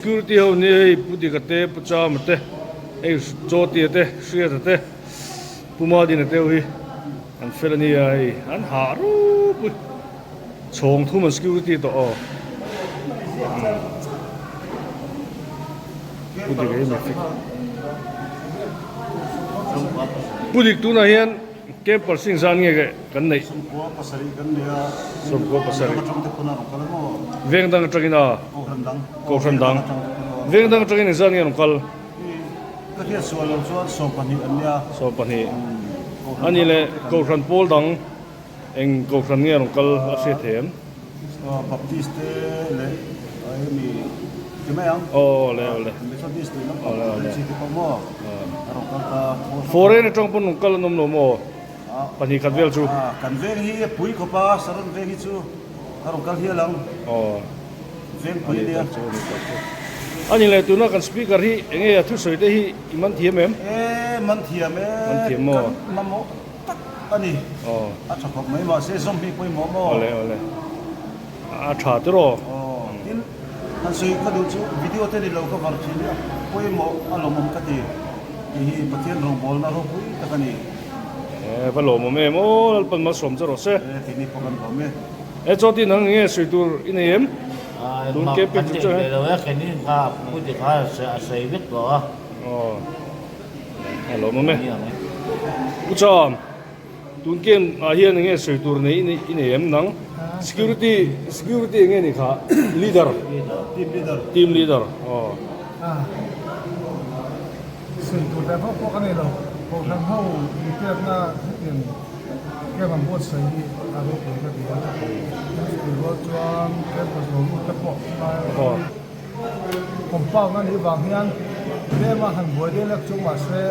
security ho ni pudi kate pucha mate ei joti te shria te puma din te wi an felani ai an haru chong thu man security to o pudi ge me fik pudi tu na hian ke persing zan nge ge kan nei sum ko pasari veng dang tragina ko dang veng dang tragina zan nge kal so pani ani le ko ran pol dang eng ko ran nge kal a se them baptiste le ai mi kemayang le methodist le si ko mo aro ka foreign atong pun kal nom no mo pani khatvel chu kan veng hi pui ko pa saron veng hi chu aro kal hi lang veng pui dia ani le tuna kan speaker hi enge athu soite hi iman thiam em man thiam mo mamo tak ani a chakok mai ma se zombie pui mo ole a tha te ro in an sui ka du chu video te ni lo ka var chi ni pui mo alomom ka ti hi pathian rong bol na ro pui takani va lo mo me mo pan ma som zero se ti ni pokan ko me choti nang nge sui tur inem tun ke pe chu le lo ke ni ka pu ti ka se vit lo lo mo me ucham tun ke a hian nge sui tur nei inem nang security nge ni kha leader team leader sui tur da ko kan lo ko tham ho ni te na in ke man bo sai ni a ro ko ka ti ko ro chuan ke ko so mu ta po ma kom pa na ni wang hian le ma han bo de lak chu ma se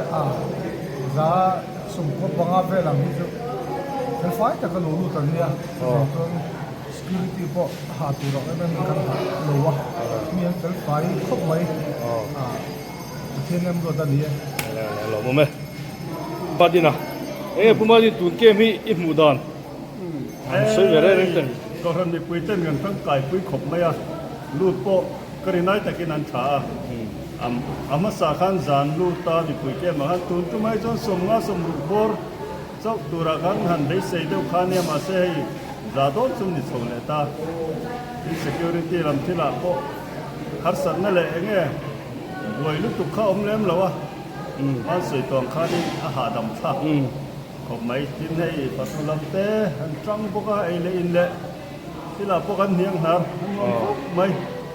za sum ko banga ve lam ni chu fel fai ta ka lo lu ta ni security po ha tu ro na kan lo wa mi an fel fai khop mai thiên em rồi ta đi lo mo me badina puma di tun ke mi imudan so vere rentenก็ทำมีปุยเต้นกันทั้งไก่ปุยขบไม่อะลูดโปกรีนายแต่กินอันชามาสาขันจานลูดตาดิปุยเก้มาฮันตุนจุไม่จนสมงาสมรุปบอร์เจ้าตัวรักันหันได้เสียเดียวขาเนี่ยมาเสียจ่าโดนจุนนิสงเลตา security ลำที่ละโปฮัดสันนั่นแหละเงี้ยรวยลูกตุกข้าอมเลี้ยมแล้ววะมันสวยตัวข้านี่อาหารดำชาขบไม่กินให้ปัสสาวะเตะจังพวกไอ้เล่นเละที่เราพวกกันเนียงหาไม่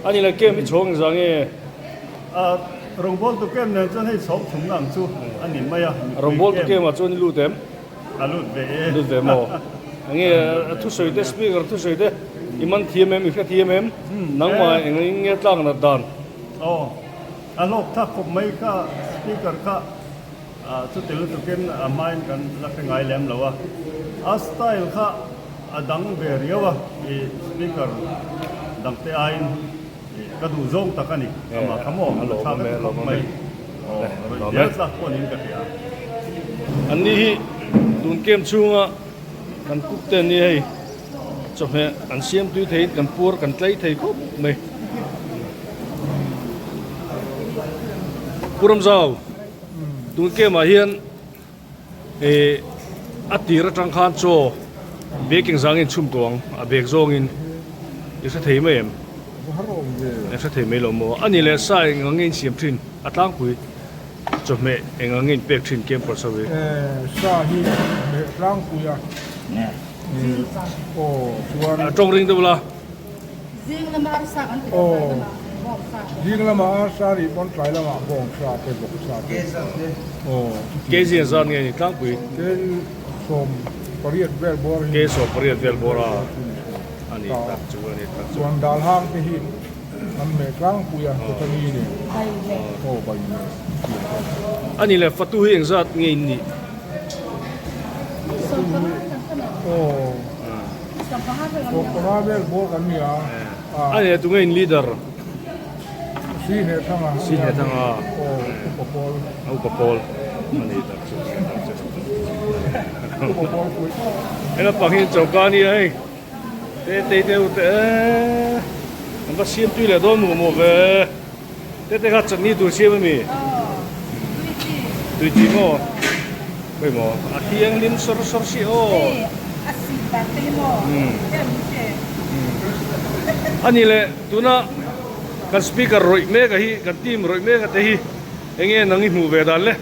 อันนี้ละเกมมีชงจังเโรงบอลตัวเกมเนี่ยจะให้สอบถุงหนังสู้อันนี้ไม่อะโรงบอลตัวเกมมาจนลูเต็มลูดเวโมอันนี้ทุกสิ่งเดสปีกทุกสิ่งเดอิมันทีเอ็มอีกแค่ทีเอ็มนั่งมาอย่างนี้ตั้งนัดดันโลกถ้าขบไม่ก็สปีกเกอร์ก็สุดที่เราตัวเกมไม่กันรักไงเลี้ยมแล้ววะสไตล์ก็ดังเบียร์เยอะวะสปีกเกอร์ดังเตไอกระดูกโจงตะกันนี่มาขโมยชาติไม่เดี๋ยวสักคนนี้ก็เสียอันนี้ตุนเกมช่วงกันกุ๊กเตนนี่ให้จบเนี่ยอันเสียมตุยเทยกันปูร์กันไกลเทยก็ไม่ปูรำเจ้าตุนเกมมาเฮียนอัติระจังคานโจเบกิงสังอินชุ่มตวงเบกโจงินยังจะเทยไม่เอ็มยังจะเทยไม่ลงมัวอันนี้เลยใส่เงินเสียมทินอัตลังคุยจบเนี่ยเงินเบกทินเกมปรสวีซาฮีร่างคุยเนี่ยโอ้ส่วนตรงริงตัวละยิงละมาสักอันติดยิงละมาซาดิบอนไตรละมาบองซาเป็นบกซาโอ้เกษียณซานเงินตั้งคุยเกสมปริยัติเวลบอร์เกสปริยัติเวลบอร์อันนี้ตักจูอันนี้ตักจูส่วนดาลห้างที่หินมันเมกลางคุยตัวนี้เนี่ยโอ้ใบเนี่ยอันนี้แหละฟัตุเฮงซัดเงินนี่โอ้โอ้ปราเวลบอร์กันเนี่ยอันนี้ตัวเงินลีดเดอร์ซีเนทั้งอ่ะโอ้อุปกรณ์อันนี้ตักจูอุปกรณ์คุยไอ้เราปักหินเจ้าการนี่ไอ้เตะมันก็เสียมตุยเลยโดนหมู่เว้ te kha chutney tur siam mi tui chi mo bai mo a hiang lim sor sor si o ani le tuna kan speaker roi me ka hi kan team roi me ka te hi enge nangi mu ve dan le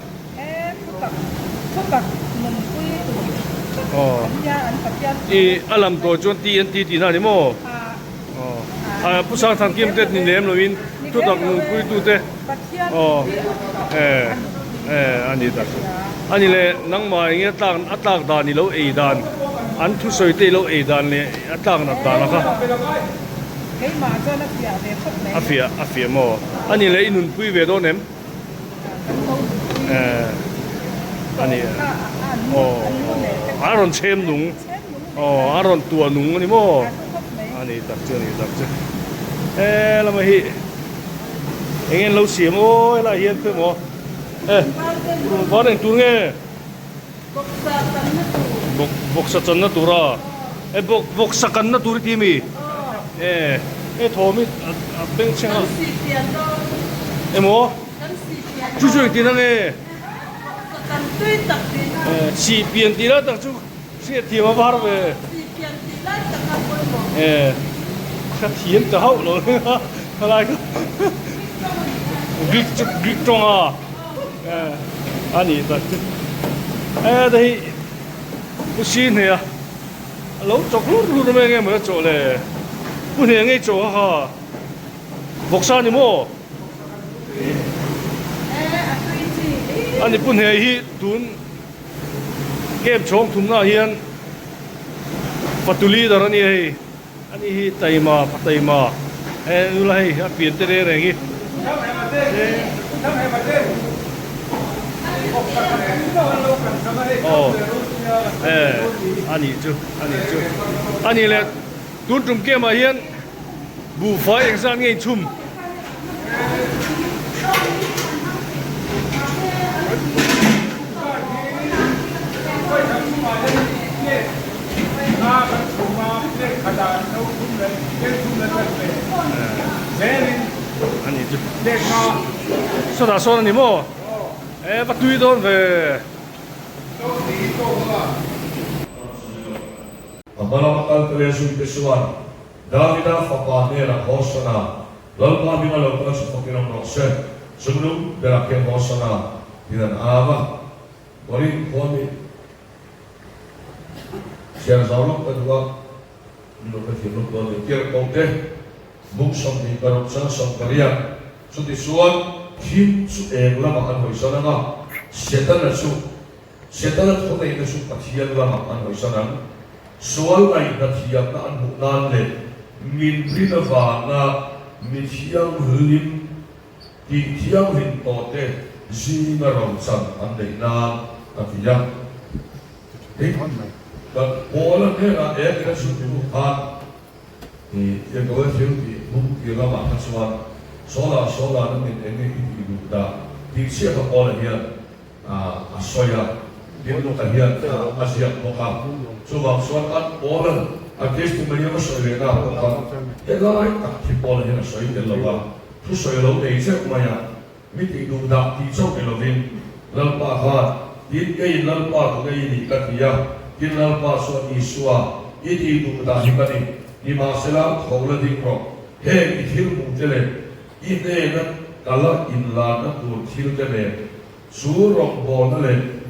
oh i alam to chon ti na ni mo oh a pusang thang kim te ni lem lo in tu tak nu pui tu te oh ani tak ani le nang ma enge atak da ni lo e dan an thu soi te lo e dan le atak na da na kha afia mo ani le inun pui ve do nem ani oh aron chem nung oh aron tua nung ni mo ani tak che la ma hi engen lo sim o la hian pe mo ba den tu nge bok sa chan na tura bok sa kan na tur ti mi thomi beng chenga mo chu chu ti na nge si pian ti la tak chu si ti ma bar ve kha thiem ta hau lo lai gig tong a ani ta dai ku si ne ya lo chok lu me nge ma cho le ku ne nge cho ha bok sa ni mo ani pun he hi tun kem chong thum na hian patuli darani hei ani hi taima pataima ulai a pian te re rengi oh ani chu ani le tun tum kem a hian bu fa exam ngei chum 아니 소다 소는 뭐 바투이도 왜 Amalakal kalesu pesuan Davida fakanera hosana lalpa bina lalpa sufakiram rokse sebelum berakhir hosana dengan apa beri kami siang zaulok kedua untuk keciluk beri kir kau buk sampai karutsa sampai suti suan him su lama kan hoisana na setan tu na itu su patian lama kan hoisana soal ay natiyam na anbunan le min prinava na mitiyang hulim tiyang hintote zina ramsan andai na natiyang pola nera ekra sutuhan yang kau filmi bukti lama kasuan sola na min enge hidup da tiksya ka pola hiyan asoya dito kahiyan asya moka subang suatan pola agis tumanya asoya na moka elai takti pola hiyan asoya delawa tu soya lo teisya kumaya miti duda tisok elovin lalpa hat din kay lalpa kagay ni katiya din lalpa suat iswa iti duda hikani ni masela khawla dingro he ithil mutele ite na kala inla na tur thil tele surok bonale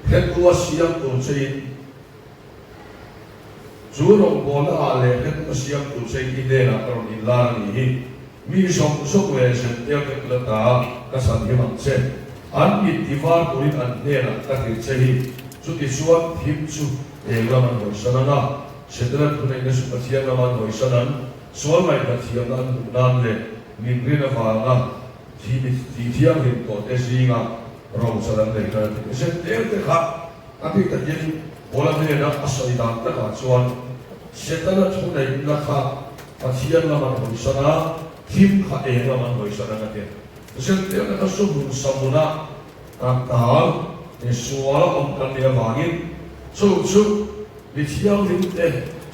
Hetua siap tu cai, surok bona ale hetua siap tu cai ide na karon inla ni mi sok wesen tiap kelata kasan himan se an itivar turin an nena katir cai suti suat himsu laman hoisanana setelah tunai nesu kasihan laman hoisanan soal mai kasihan nan le mingrina fana tiang hinto esinga rong sadan le kana setel te kha tapi terjadi bola nena asai dan ta soal setelah tunai lakha kasihan laman hoisana him kha laman hoisana kate setel ka subun samuna soal om kan dia bangin so di siang ini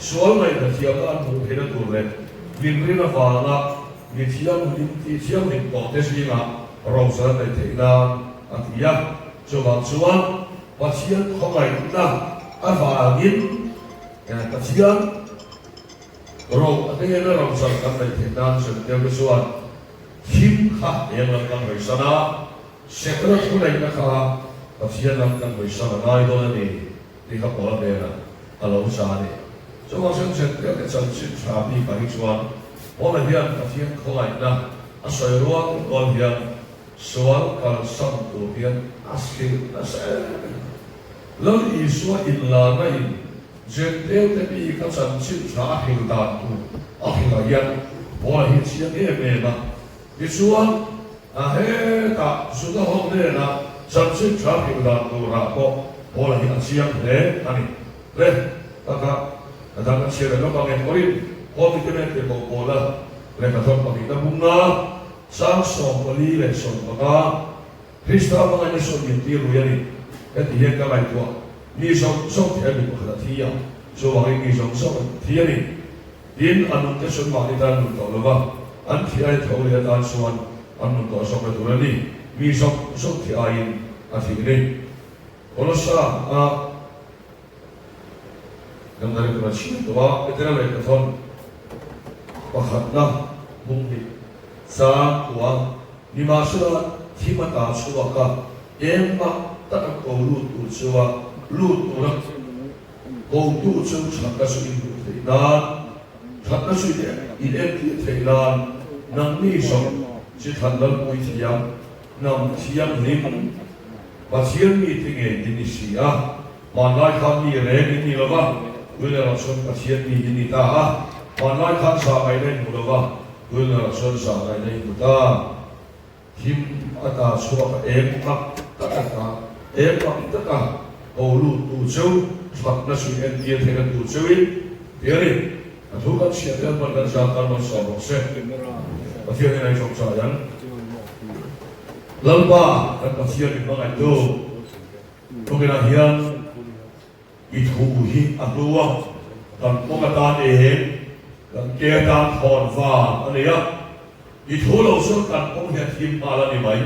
sual mai da thiam an mu phena tur le min rina wala mi thiam min ko te singa ro sa dai theina atia chuan pathian khongai na avangin pathian ro atengena ro sa kan dai theina se te chuan him kha yang kan bai sana sekra thunai na kha pathian lam kan bai sana nai do ni ti kha pola de na alo sa ni chuan sen se te chan chin tha bi ka hi chuan ona hian pathian khongai na asoi ruang on hian sual kal sam tu hian askil asa lo isua illa nai jen teu te bi ka chan chin tha hil da tu a hil hian bola hi chiang e me na isuan a he ta suda hong ne na chan chin tha hil da tu ra ko bola hi chiang le ani le ta ka ta ka chia lo ba ngen oi ko ti te te ko bola le ka thon pa ki ta bunga sang som pali le som pa Krista mga ni som yin ti ru yani et hi ka lai tua ni som the bi ko da thi ya so wa ni som thi yani din anun te som ma ni ta nu to lo ba an thi ai tho le ta suan anun to som le tu ni mi som thi ai a thi ni ono sa a nam dare ko chi to ba etera le ka thon pakhat na bung ni sa tua ni ma sura thima ta suwa ka emma ta ko lu tu suwa lu tu ra ko tu chu chaka su in tu na chaka su de in em ti thailan nang ni som chi than dal pui thiam nam thiam nim ba thiam mi ti nge ni si a man lai khan ni re ni lo ba ule ra son ba thiam mi ni ta a man lai khan sa ai le mu lo ba ule ra son sa ai le mu ta him ata suwa em ka ta em ka olu tu cheu thak na su en dia thena tu cheu in tiari athu ka sia dan ban dan sa kan man so bo se pathian nai chok cha yan lalba kan pathian ni bangai tu to kena hian I thu hi atluwa kan ponga ta e kan ke ta thon va ania I thu lo so kan pong hian him ala ni mai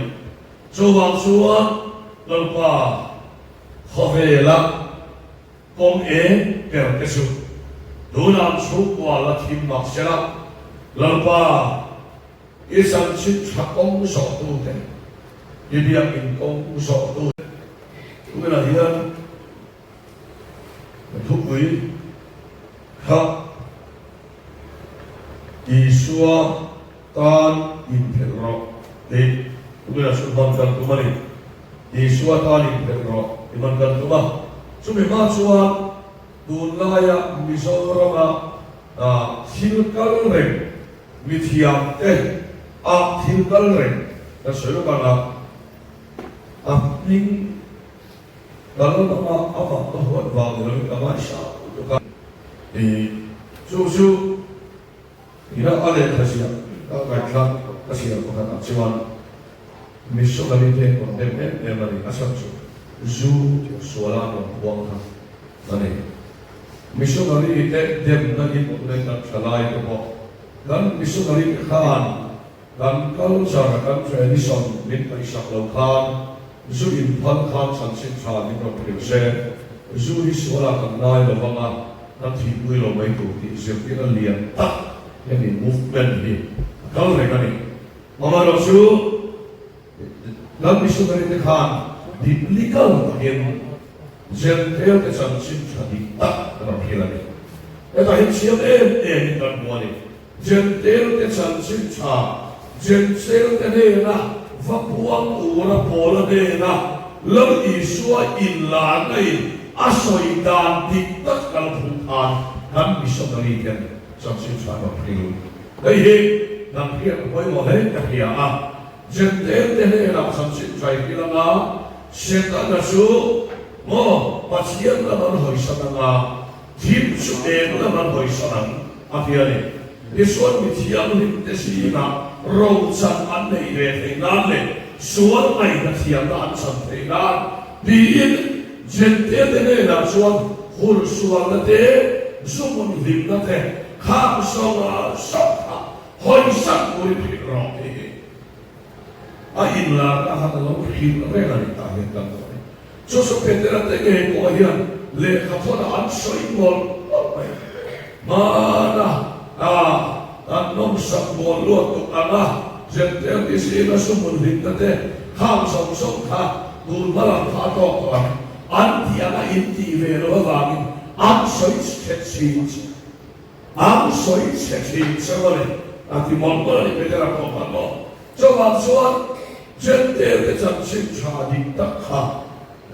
chuwang chuwa lalba Hovela kong per kesu dunam su kwa la thim mak sela lalpa isan chit thakong so tu te ibiak in kong so tu ula hian thukui ha isua tan in perro te ula su ban kan tumani isua tan in perro iman kan tuma sumi ma chua dunlaya Mizorama thilkal reng mithiam te a thilkal reng na soyo kana a ning dalon ama ama to hot wa lo ama sha to ka su ira ale khasia ka ka khasia ko kana chiwan miso kalite ko dem mari asam chu zu suala no buang ha nane missionary te dem na gi putne na thalai ko dan missionary khan dan culture kan tradition min paisa lo khan zu in phan khan san sin tha ni ko se zu hi suala kan nai lo wanga na thi pui lo mai ko ti se ti na lian ta yani movement ni kal re kani mama lo su dan missionary te khan biblical again Zentel ke san sin chadi ta na hilani eta hin siam kan buani Zentel ke san sin cha Zentel ke ne na va puang ura pola ne na lam isua illa nai asoi dan diktat kal phutan kan missionary ken san sin cha ba priu dai he nam kia ko mo he ka kia a Zentel ke ne na san sin chai kilanga setan na su mo pasien la man hoi sananga tim su la man hoi sanang afiane Iswan mithiam lim te sina ro chan an nei re theinan le suan ai na thiam an san theinan din jente de ne na suan hul suan na te sumun lim na te kham songa sokha hoi sak uri pi roki a in la ka ha lo hin re la ni ta hen kan ko so so petera te ke ko hian le kha thona an soi mol mana an nom sak mol lo to ana jem te si na sumun lim na te kham song sokha dul mala pha to ko an ti ana in ti ve lo wangin an soi chet ang soi chet sawale ati mon ko ni petera ko pa no cho wa chuan chen te te chan sin cha di tak kha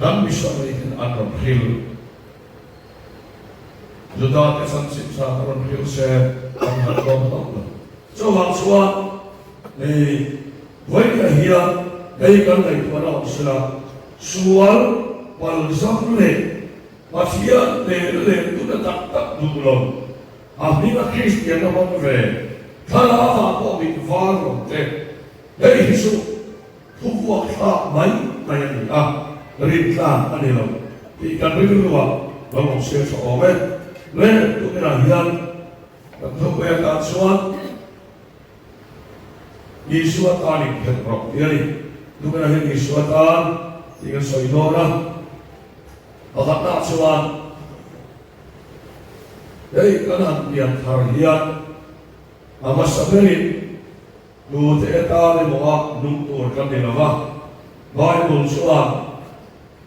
gam mi so ni an ron hil juda te chan sin cha ron hil se an har ko no cho wa chuan voi ka hiya dei kan dei ko na sila sual pal zam le mafia le tu na tak du lo Amina Christian na mo ve kala fa ko bi varo te dei hisu thuwa kha mai mai ni rin kha ani lo ti kan ri lu wa lo se so ove le tu na hian ta thu be ta chuan Yeshua ta ni phet ro yani tu na hian Yeshua ta ti kan soi do na ba ta chuan dei kanan pian thar hian ama saberin tu te ta le moa nung tur kan ni lawa Bible chuan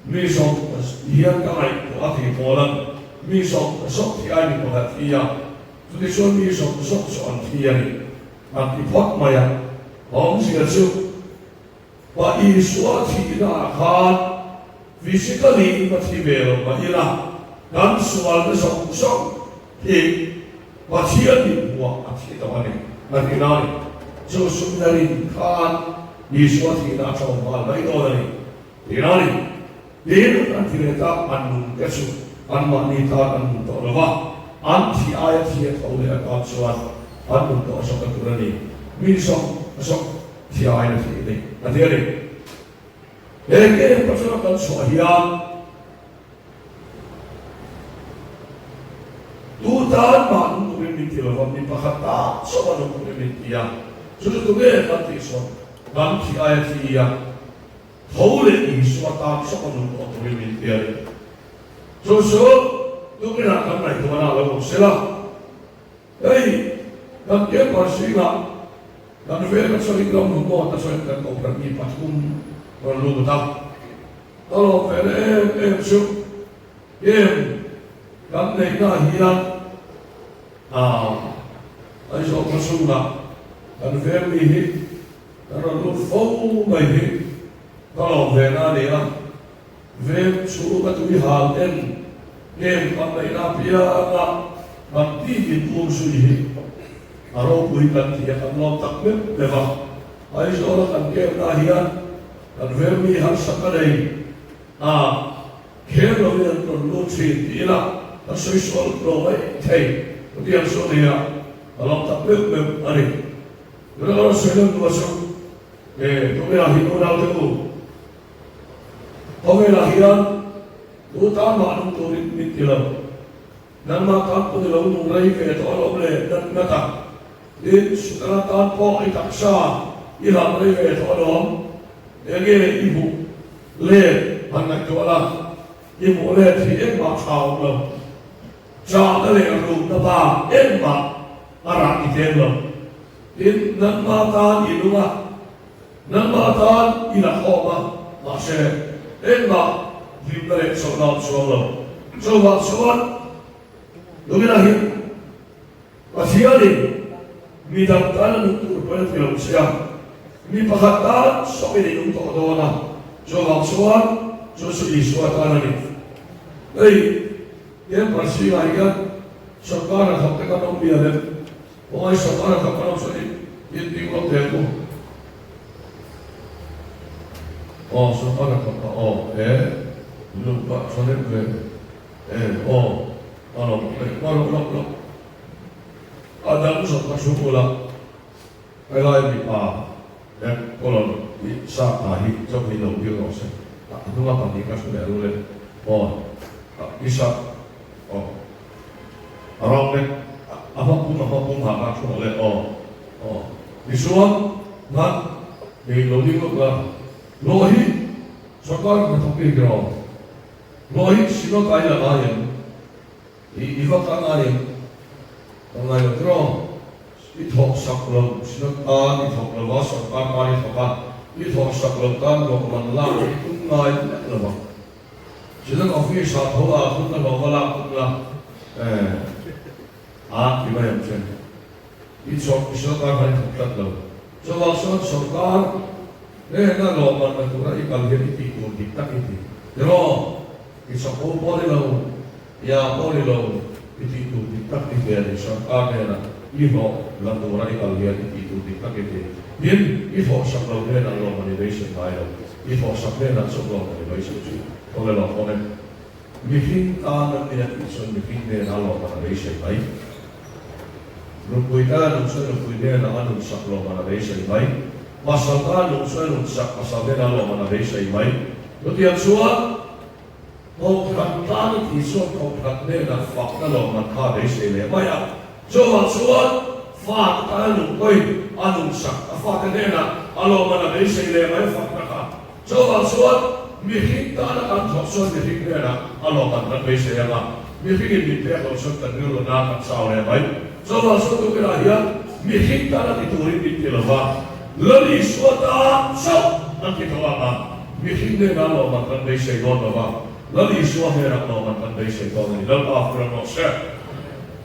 mi som hian ka ai ko ati polan mi som sok ti ai ni ko hat ia tu ti chuan mi som sok so an ti ani an ti phok maya ong sia chu ba I suwa ti na khan physically ma ti velo ma ila kan sual na sok thì và thiên thì mua thì tao này là cái nào cho sung ra đi khan đi xóa thì đã cho mà lấy đó này thì nào đi đến anh thì người ta ăn nung cái số ăn mà đi ta ăn nung đó là ăn thì ai thì thấu để ăn xóa ăn nung đó sao cáiตัวnày mình sống thì ai là thì này là thế này cái bắt đầu cần xóa hiền Tuhan mahu menginti lawan di pakata, semua orang menginti ya. Sudah tu ke nanti so, nanti ayat dia, tahu lagi suatu semua orang menginti ya. So tu ke nak kan naik mana lalu sila. Dan dia pasti nak, dan mereka sering dalam rumah tak sering kan kau pergi patung lalu tak. Kalau mereka so, kan naik nak hilang. Ai so masuna an vermi hi ara lu fo mai hi kalau vena dia ve su ba tu hal en nem kan mai na pia na ban ti ki tu su hi aro pui kan ti kan lo tak me leva ai so la kan ke na hi an vermi har sakadai ke lo ni an lu chi ti la ta soi sol lo mai thei Kemudian soalnya dalam taklid hari, kalau sedang masuk, kemudian hidup itu, kemudian utama untuk ditilam, dan makan pun dalam murai ke tolong le dan mata, di setelah tanpa itaksa, ilah murai ke tolong, jadi ibu le anak jualan, ibu le tidak macam lo. Jangan leru napa emma arah itelo. In namatan iluma, namatan ilahoma masih emma limbere solam solam. Sobat sobat, lagi wasiali midang tanah untuk berfilm siang. Mi pakatan sopiri untuk dona. Sobat sobat, sesuai suatu ni. Yang pasti lagi sekarang sampai kalau biar orang sekarang kalau sedih ini kalau temu sekarang kalau lupa soalnya kalau ada usaha kasulah kalau ini kalau saat hari jauh hidup dia rasa itu apa nih kasulah dulu bisa arong le apapun haka chu le isuan ngan ni lo ding lo la lo hi sarkar ka thopi gro lo hi sino kai la ga yen I va ka nga yen nga yo gro I thok sak lo sino ta ni thok lo wa sarkar ka ni thoka I thok sak lo tan lo man la kun ngai lo ba sino office sa thola kun lo wala kun la ki ba yam chen I sino ka ka ni thok lo so wa sarkar na lo man na tura I kal gen I ku dik tak iti ro I sa ko poli lo ya poli lo iti ku dik tak iti ya sarkar na I ho la tura I kal gen iti ku dik tak iti din I ho sak lo na lo motivation mai lo I ho sak na so lo motivation chu ko le lo ko ne mi hin ta na ni I so mi hin ne na lo motivation mai Rupuita nung sa rupuita na anong sak lo motivation mai Masal ka nung sa nung sak masal na lo motivation mai Lutiang suwa Kau katan iso kau katne na fak na lo manka desi le maya Johan suwa fak ka nung koi anong sak fak na alo motivation le mai fak na ka Johan suwa mihinta na kan thokson mihinta na alo manka desi le ma Mihinta ni pe ko sa tanilo na kan sa le mai Johan suwa tu kira hiya mihinta na titurin di tilawa Lali suwata so ang kitawa ka mihinta na lo manka desi le ma Lali suwa hera no man kan desi ko ni lal after no se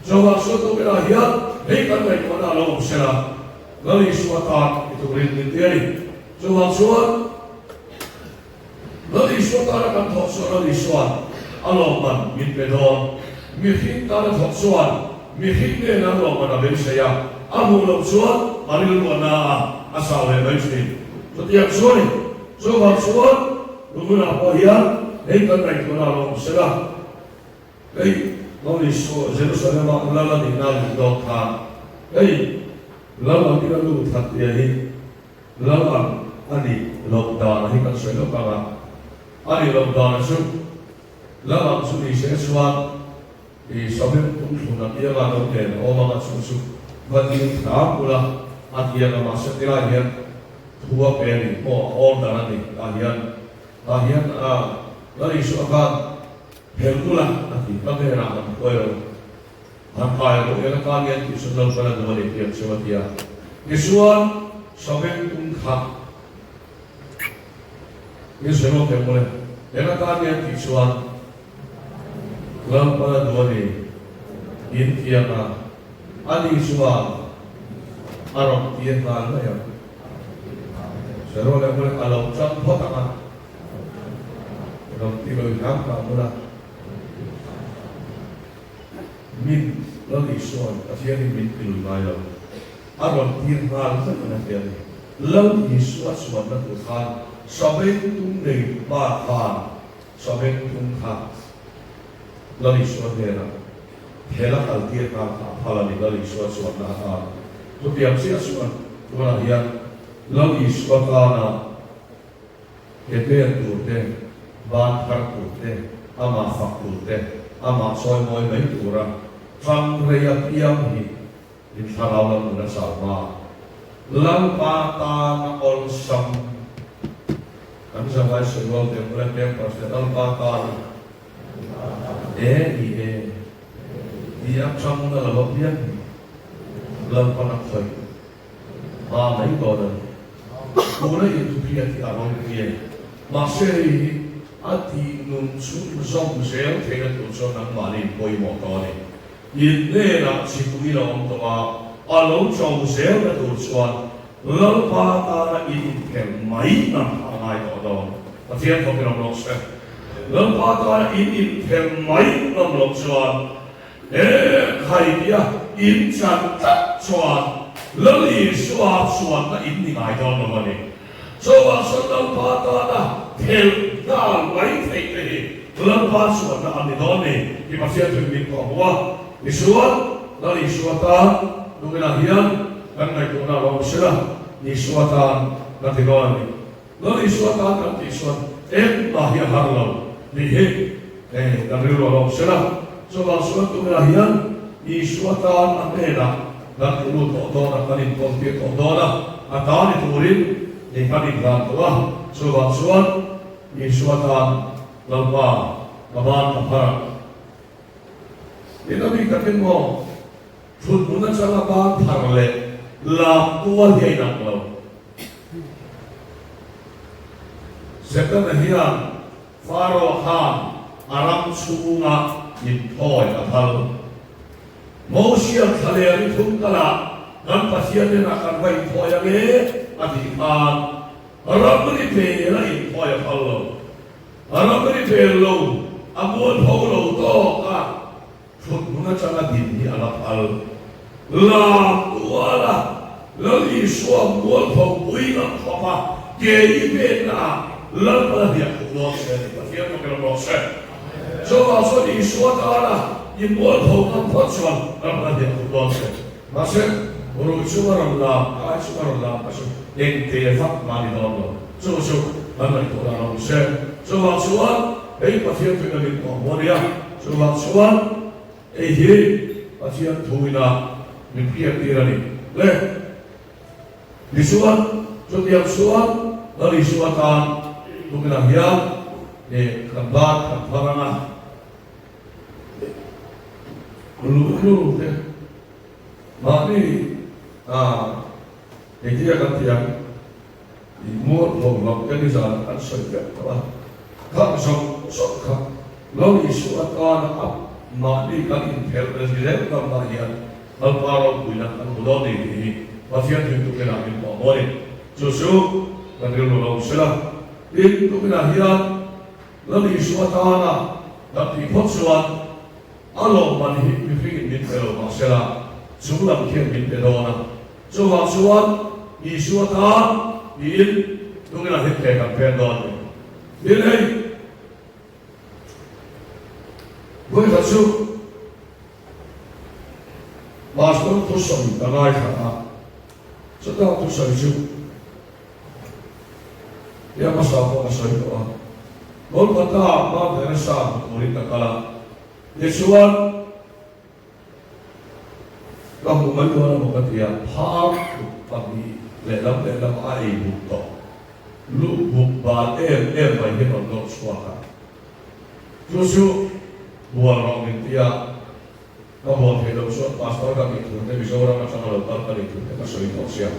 Johan suwa tu kira hiya hei kan mai ko na lo sera Lali suwa ta titurin di tiari Johan suwa Lali suwa ta kan thokson lali suwa alo man min pedon mihinta na thokson mihinta na lo man desi ya amu lo suwa maril ko na asawe desi setiap sore Johan suwa lumuna po hiya Hei kan naik mana lo sera, hei noli so Jerusalem lala di nali dokha, hei lala kita lu thati hei lala ani lockdown hei kan selo kanga ani lockdown su lala su di sesuatu di sabem pun na dia kan okey, orang macam su bagi tak pula akhirnya masa terakhir dua peri, all dah ni akhirnya Lari suakan herkulah nanti kamera kan koyo angkai ko yang kalian di sundan pada dua tiap sewatia isuan sabeng tungkha isuan temole yang kalian di suan lam pada dua ni intiana ani suan arok tiap kali ya serole boleh kalau campur tangan Kalau tiba hampa mula min lagi soal asian min tilu mayo aron tirhal sa manatian lagi soal na tuhan sabay tung nei batan sabay tung ha lagi soal hera hela kal tirhal phala ni lagi soal na ha so tiap sia soal wala yan lagi soal na ete turte ban karpute ama fakute ama soy moy mai tura fang reya piam hi in thalaw na salma lang pata na ol sam kan sa vai segol de mula de pasta lang pata dia chang na la piam lang panak khoy ma mai godan kula itu pia ti arong pia masih ati nun sun som sel thega tu so nang mali poi mo to ni yin ne na chi tu ni long to ma alo som sel na tu chuan lo pa ta na in kem mai na ngai to do pathian ko ro lo se lo pa ta na in kem mai na lo chuan khai dia in chan ta chuan lo li suwa chuan na in ni ngai to no ni so wa so lo pa ta na tel dan mai thei te lampa suat na ani doni ki pasia tu min ko wa isuat dari suatan nungena hian kan nai ko na lo sira ni suatan na te doni dari suatan kan ti suat bahia harlo ni he dan ri lo sira so ba suat nungena hian Isuatan amena dan ulu todona kanin konti todona atani turin di kanin gantua suan isuatan lalpa kaban kapara ini katin mo fut muna sana ban parle lam tua dia nak lau sekarang hian faro han aram sunga impoi apal Mausia kalian itu kala dan pasien yang akan baik poya ge adikan orang beri pela poya kalau orang beri pelo amun paulo to ka fut muna sangat dini alap al la wala lagi suam buat pau buina papa ke ibena lalu dia kuat sekali pasien mengenal proses coba so di suatana in all hope possible apa dia kuat masih baru suara masuk yang telefon mari dulu so mana itu orang usah so pasien tu nak kemudian so dia pasien tu ina mimpi dia ni le disuan setiap suan dari suatan tu kena hiam ni kambat kabarana Lulu deh, mani yang dia kan tiang, imut lom kan di sana kan sejuk, kan sok, lalu isuatan apa, mani kan interpretasi kan bagian, alparo punya kan bodoh ini, pasien itu kena impor, susu kan dia lalu selah, itu kena hian, lalu isuatan tapi potsuan Alo manhi mifingin min pero masela sulam kian min perona suwan isuatan il tungina hitte kan pendon bilai boy hasu masuk tusan tanai kana sudah tusan ju ya masako masoi ko bol kata ma bersa murita kala Yesuan kamu mana mengerti par tapi lelam air buto lu bukan bayi untuk suaka justru buat orang India kamu hidup suat pastor kami itu tapi seorang macam orang kali itu kita sering kosiap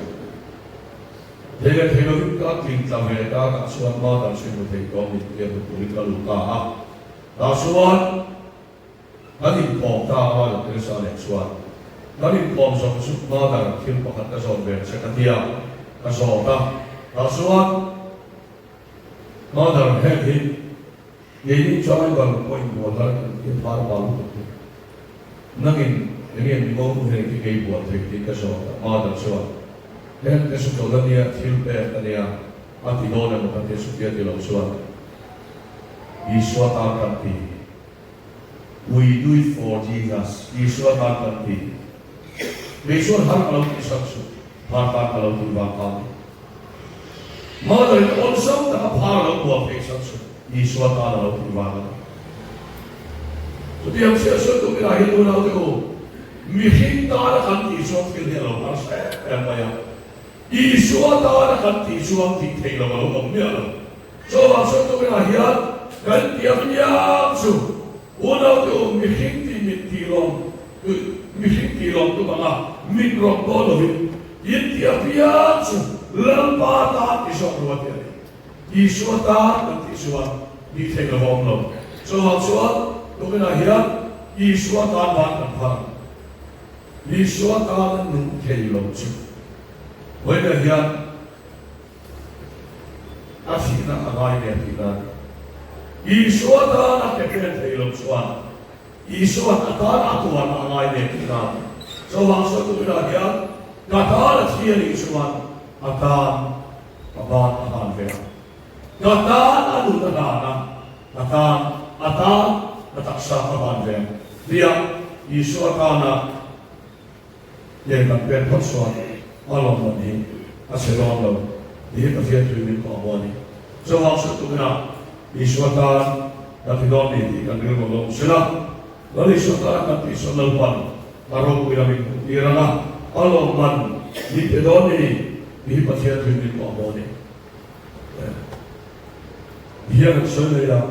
jadi hidup kita tinggal mereka kasuan makan sih betul kami dia betul kalau kasuan Kali pom tawa yang terasa leksuan, kali pom sosok magar kim pakat kasorben sekatia kasota kasuan magar hegi ini jangan baru poin buat yang baru nangin ini mau hegi hegi buat hegi kasota magar suan dan kesukaan dia filter dia ati dona bukan dia suka dia lausuan Iswata kanti we do it for Jesus. Iswata kanti Iswat har kalau kisahsu harta kalau dibakar Mother also tak parah buat kisahsu Iswata kalau dibakar Setiap sesuatu kita hidup itu mihinta kanti Iswat kita lalu apa ya Iswata kanti Iswat kita lalu apa so maksud itu kita hidup kan tiap su una tu mihinti tu mga mikrobono tiap su lampata isok ruat ya iswata kan iswat di tegelom lo so maksud itu kita hidup iswata kan pan iswata nun tegelom su wala hidup asina agai ne kita Iswata nak kepet ilmu suan, Iswata atuan agai ne kita. So maksud itu dia kata cian suan atan aban ver. Kata anu tanah, atan ataksa aban ver. Dia Iswata na yang kepet suan alom ni aselom lo. Dia kafir tu min kawani. So maksud itu Iswatan tapi doni di kan ilmu sila lalu Iswatan kan isonal pan Arong ilamin iranga aloman di pedoni di pasien di pomoni. Dia ngasih ya,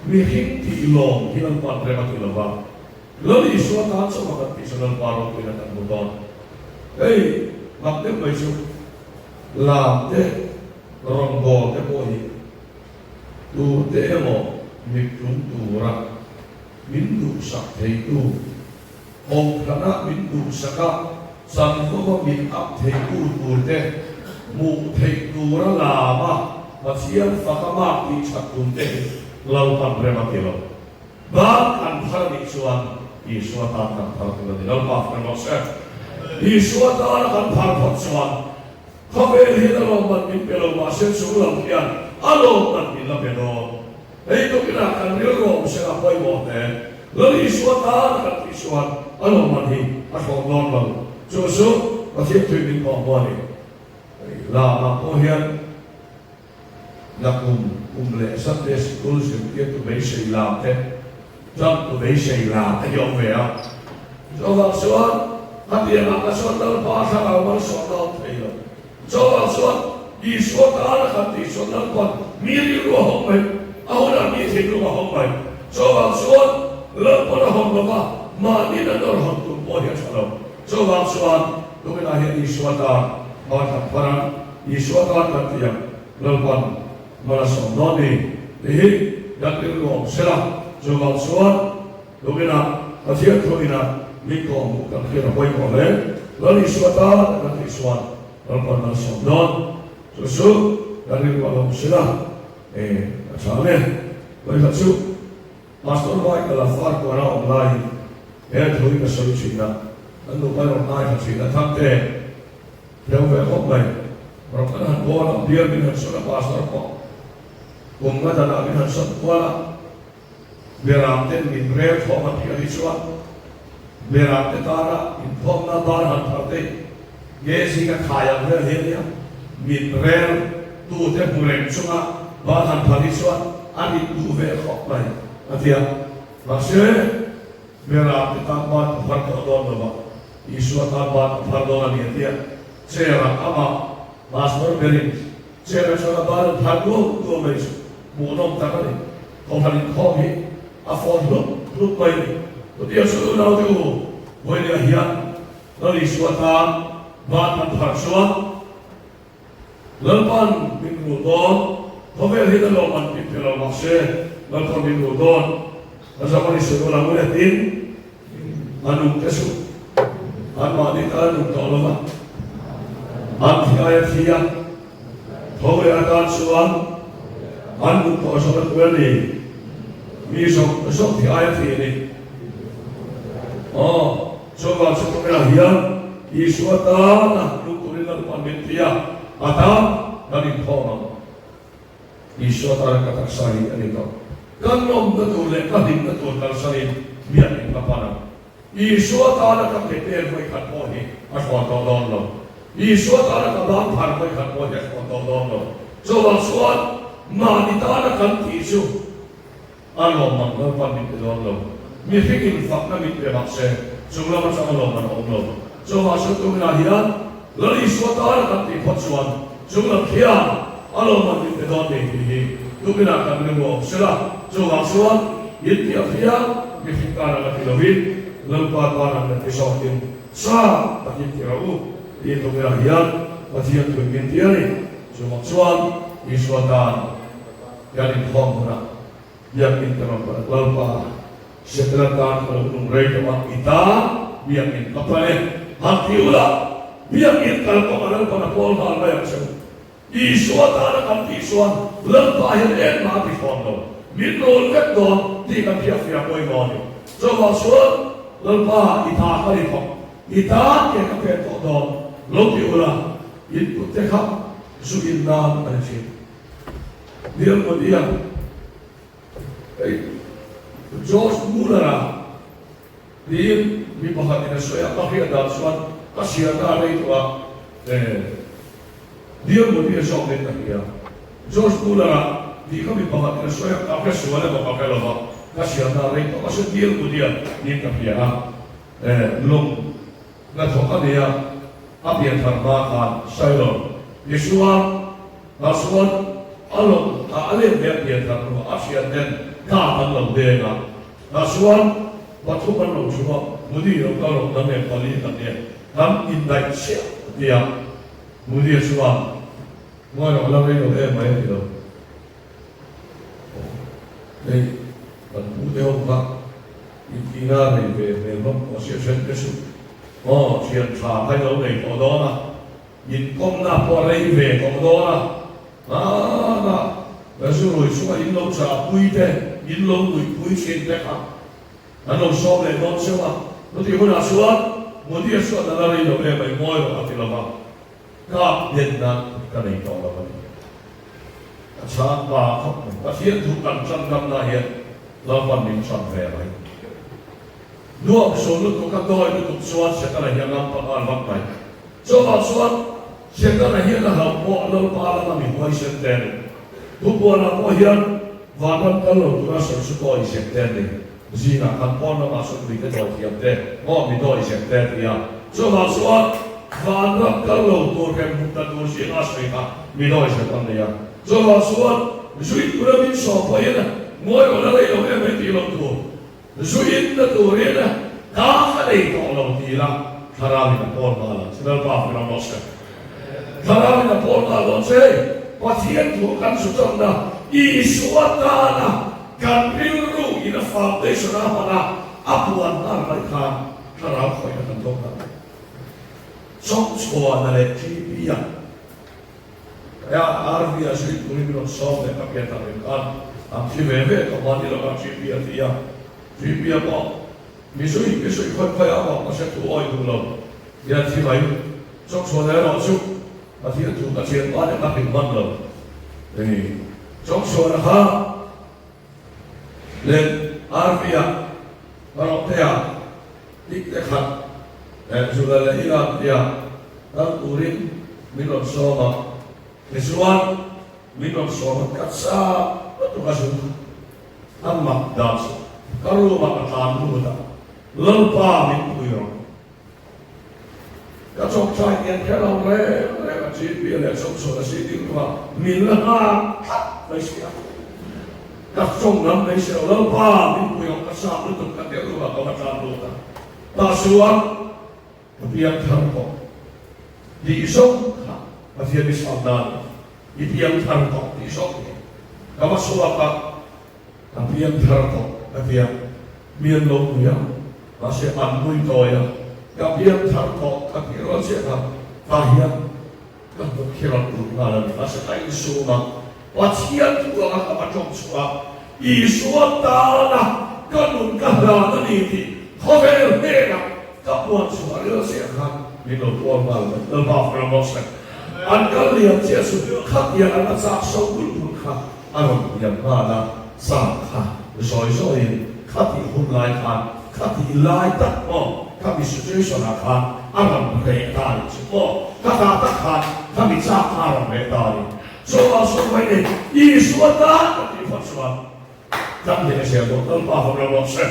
mihing ti ilong hilang pantre mati lava. Lalu isu akan sama kan pisanal parong pinatan budon. Makna baju lam te ronggo te bohi. Tu te emo mikun tura mindu sak te tu. Ong kana mindu saka sampo min up te tu te mu te tura lama. Masian fakama di cakunte lautan prematilo. Bahkan hari isuan isuatan kan parkir di laut permasa. Isuatan kan parkir suan. Kafir hina lomban di pelo masih sulam kian. Alomban di labedo. Itu kira kan rilom siapa yang boleh. Lalu isuatan kan isuan. Alomban di asal normal. Susu masih tujuh puluh. Lama pohon. Lakum umle Sunday school sempat tu bersih lamte, jam tu bersih lamte yang beya. Jawab soal, hati yang akan soal dalam bahasa awal soal terima. Jawab soal, Yesus taala hati soal dalam miri ruah homai, awalnya miri ruah homai. Jawab soal, lepas homai, mani dan orang tu boleh salam. Jawab soal, tu lahir Yesus taala, bahasa perang Yesus taala hati yang lepas Malasong noni, yakin lo sila, jawab soal, logina, asyik logina, mikro, bukan kira poin boleh, lalu suatu nanti soal, lalu malasong non, susu, yakin lo sila, macamnya, baik satu, master baik dalam far kuara online, tuh ini solusinya, lalu kalau online solusinya, tapi, yang berkomplain, orang bola dia minat sudah pasar kok. Bunga dan amin hasan kuala beramten min rel format yang disuat beramten tara inform na bahan partai gesi ka kaya berhenia min rel tu te mulai cuma bahan partai suat adi tu ver kopmai atia masih beramten tambat partai don doa isuat tambat pardon ni atia cerah ama masmer berin cerah soal bahan partai tu beris Munong takani, kau hari kopi, afon lu bayi. Dia sudah tahu tu, boleh hian, lalu suatan, bahan parsuan, lepan minggu don, kopi kita lepan minggu masih, lepan minggu don, asal ni sekolah mulai tin, anu kesu, anu adik anu tolong, anti ayat hian, kopi akan suan. Anu kau sangat berani, misal di ayat ini. Coba kelahian, Yesuatan, lukurin dan pamitiya, atau dari korang. Yesuatan kata sari ini kau. Kanom betul, kadim betul kalau sari biar kita panang. Yesuatan kata keter mereka pohi, asal tolong lo. Yesuatan kata bampar mereka pohi, asal tolong lo. Coba suat. Ma di tanah kan tisu, alo mangga pamit elolo, mihikin fakna mit bemakse, jumlah macam alo mana omlo, so masuk tu minahiran, lalu suatu kan tipot suan, jumlah kian, alo mangga pedon dehi, tu minakan menunggu sila, jumlah suan, yitiap kian, mihikan anak tilawin, lalu paduan anak tisokin, sah tak yitirau, itu minahiran, pasian tu mintiani, jumlah suan, isuatan. Yang dihormat, yang interompat, lalu setelah tahun kalau umrah kemak kita, biar kita paling hati ulah, biar kita kalau kemarin pada pol hal yang semua, isuan tanah kan isuan, lempahin mati fondo, minul kedon, tidak pihak koi ngoni, coba suan, lempah kita kali kok, kita yang kepetok don, lebih ulah, itu tekap suinam aja. Dia kemudian George Muller dia dibahagi saya akhir dan suat kasihan hari itu dia kemudian soalnya dia George Muller dia kami bahagi saya akhir suara bapak kalau kasihan hari itu maksud dia kemudian dia lung na thok ania apian thar ma khan sailo Yeshua nasuan along alem dia pian thar no asian den ka kan lo de nga nasuan pathuman lo chuwa mudi lo ka lo na me pali na ne ham in dai sia dia mudi Yeshua ngoi lo la lo e mai lo nei kan mu de ho ba Ina này về lúc có sự sinh cái sự chuyện trả hay đâu này có đó là nhìn công na qua đây về có đó là là sự rồi xuống in lâu trả quý thế in lâu người quý xin thế à anh lâu sau này nó sẽ mà nó thì hôm nào xuống một đi xuống là đây đâu này mày ngồi rồi thì là mà các nhân na cái này đó là vậy sáng ba không các thiên thủ cần trăm năm na hiện là văn minh sản về vậy Nuo số lúc có các đôi lúc suốt sẽ có là hiện năm phần ăn vặt này. Số vào suốt sẽ có là hiện là học bộ lâu ba là mình quay xem tên. Thu bộ là có hiện và năm cái lâu chúng ta sản xuất đôi xem tên này. Gì là căn con nó mà sản xuất cái đôi xem tên, ngõ mình đôi xem tên thì à. Số vào suốt và năm cái lâu tôi cái mục đích tôi sẽ là xây cả mình đôi xem tên này à. Số vào suốt duy tôi đã biết số phải là mỗi người nó lấy đâu em mới đi làm thôi. Zuin na turin na kakaday ko lang tila karami na Paul Malan sinal pa ako ng Oscar karami na Paul Malan say patiyan ko kan sutang na isuwata na kan rilru ina foundation na mana apuan na mereka karami ko yung kantong na song suwa na lektibiyan kaya arvia suit turin ng song na kapiatan rin ang kimebe kamani lang ang chibiyan tiya vì bây giờ mình suy khơi khơi áo bọc nó sẽ thu oi cùng lòng thì là thì vậy trong số này nó chụp và thì chúng ta chuyện quá để các bình văn lòng thì trong số này ha lên Arabia và nó theo đi cái khăn dù là Iran thì đang urin mình làm sao mà Israel mình làm sao mà cắt xa nó có sự ăn mặc đa số karu makatan muda lalpa min puyo ka chok chai ken kelo re ka chi pi le chok so la si ding wa min la ha mai sia ka chong nam mai sia lalpa min puyo ka sa lu tum ka de lu ka ta lu ta ta suan ka piang thang ko di song ha ka fi ni sa dan i piang thang ko di song ka ma suwa ka piang thang ko Tapi miền lông nhiều, nó sẽ ăn mùi tỏi à, các miền thẳng thọ, các miền nó sẽ làm phá hiện, các miền khi nó tụt là nó sẽ đánh số mà, và thiên thu là các bạn trong số à, ý số ta là các nút các là nó đi thì khó về thế nào, các buồn số nó sẽ khác, miền lông buồn mà nó bảo phải làm sao, anh các liền sẽ số khác hiện anh đã sát sâu buồn khác, anh không nhận ra là sát khác. Rồi khát thì hôn lại khan khát thì lại tắt khát thì situation là khan anh làm cái ta đi chứ khát ta tắt khan khát thì cha ta làm cái ta đi số vậy này ý số ta thì phát xuất trong những cái đó tôi bảo không làm sao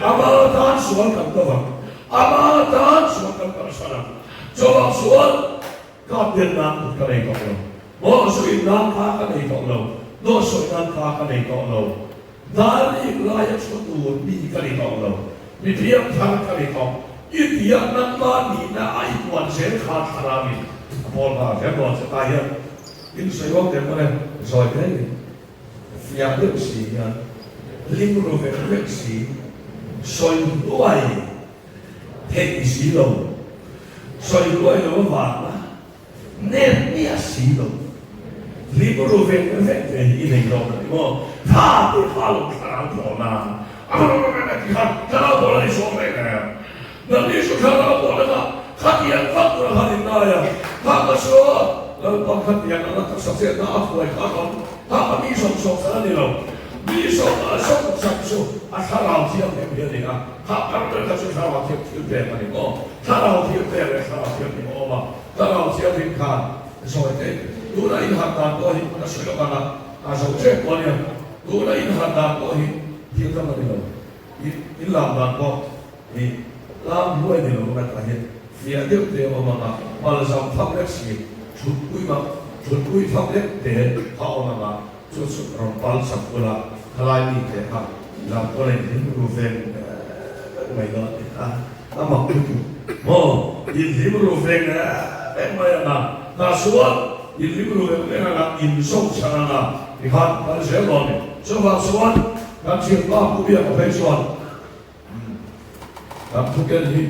ama ta số cần đâu ama ta số cần đâu sao số các tiền năng cái này có đâu mỗi số ít năng cái này có đâu mỗi số năng cái này có đâu dari layak suatu di kali kau di tiap hari kali kau itu yang nama ni na aikuan sen khat harami Paul ha kan buat sekaya itu saya waktu mana saya ni yang bersih ya limro bersih soy luai teknisi lo soy luai lo mana net ni asilo libro verde ini lo ta di kalau karang bona apa kalau bola di sore kan nanti kalau bola kan yang faktor hari naya apa so lalu pakat yang anak tersaksi na aku apa ni sok sana lo ni sok asal siap dia ni kalau terkasih sama siap dia ni kalau siap dia sama siap ni kalau siap kan soalnya dulu ini harta kau ini pada sudah mana asal cek kau ni dulu ini harta kau ini dia tak ada ini lambat kau ini làm nuôi thì nó là cái phía tiếp theo mà là dòng pháp lệ gì chút quy pháp lệ để họ mà chút rong pal sắp qua khai đi thế ha làm cái này thì mình về mày đó à mà in libro về em mày na suốt in libro về là in sâu sang là thì hắn nó sẽ còn cho vào suốt các chuyện ba cũng biết phải suốt làm thuốc cái gì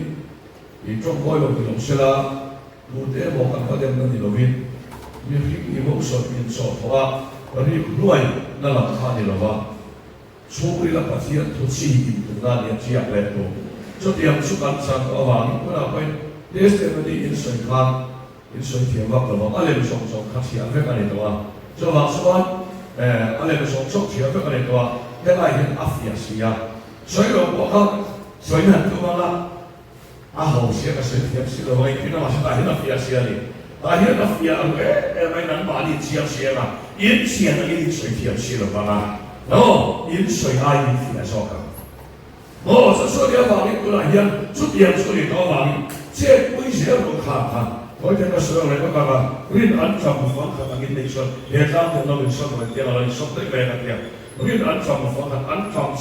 thì trong coi một cái lồng xe là một thế một cái có đem đến thì lovin mình khi một số in số hoa và đi nuôi nó làm khá thì là vâng số người là phát hiện thuốc xì in từ ra điện chiếc lên đồ cho tiệm số căn sang có vàng cũng là phải để xem đi in sợi khăn in sợi thiệp vác là vâng anh em sống khát xì ăn với cái này đó cho vàng số anh em sống xì ăn với cái này đó cái này hiện áp phia xì à sợi đồ củaเขาsợi này tôi mang là hậu xia cái sợi thiệp xì là vậy khi nào mà chúng ta hiện áp phia xì này ta hiện áp phia em anh nắn bà đi chia xì mà in xì là in sợi thiệp xì là vâng à đó in sợi ai in phia sao cả số địa vàng này cũng là hiện chút điểm số điểm đó vàng chế quý giá của khám có thể là số này có cả riêng ăn trong một phần khám kinh tế số hiện tại thì nó bị số này tiền là số đấy về là tiền riêng ăn trong một phần ăn trong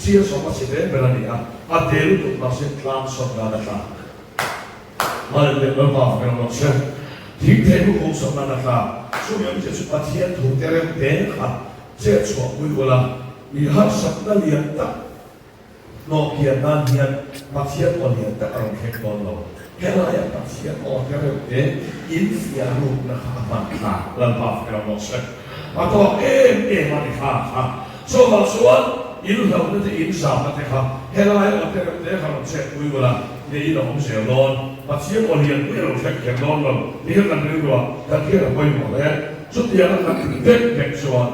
chia số mà sẽ đến về là gì à đều được nó sẽ làm số ra là sao mà để nó vào cái nó sẽ thì thế cũng số là sao số lượng chỉ số phát hiện thủ tế đến khám chế số quý là vì hết sắp đã liền ta nó hiện nan hiện bác sĩ còn hiện tại ở cái con nó cái này bác sĩ còn cái đấy in phía luôn là khá là lần vào cái nó sẽ mà to em mà đi khá số vào số in đầu nó thì in sạm nó thì khá cái này ở cái đấy khá là sẽ vui là để in không sẽ lon bác sĩ còn hiện cái nó sẽ cái lon rồi đi cái này rồi cái kia là quay một đấy chút tiền là cái đẹp số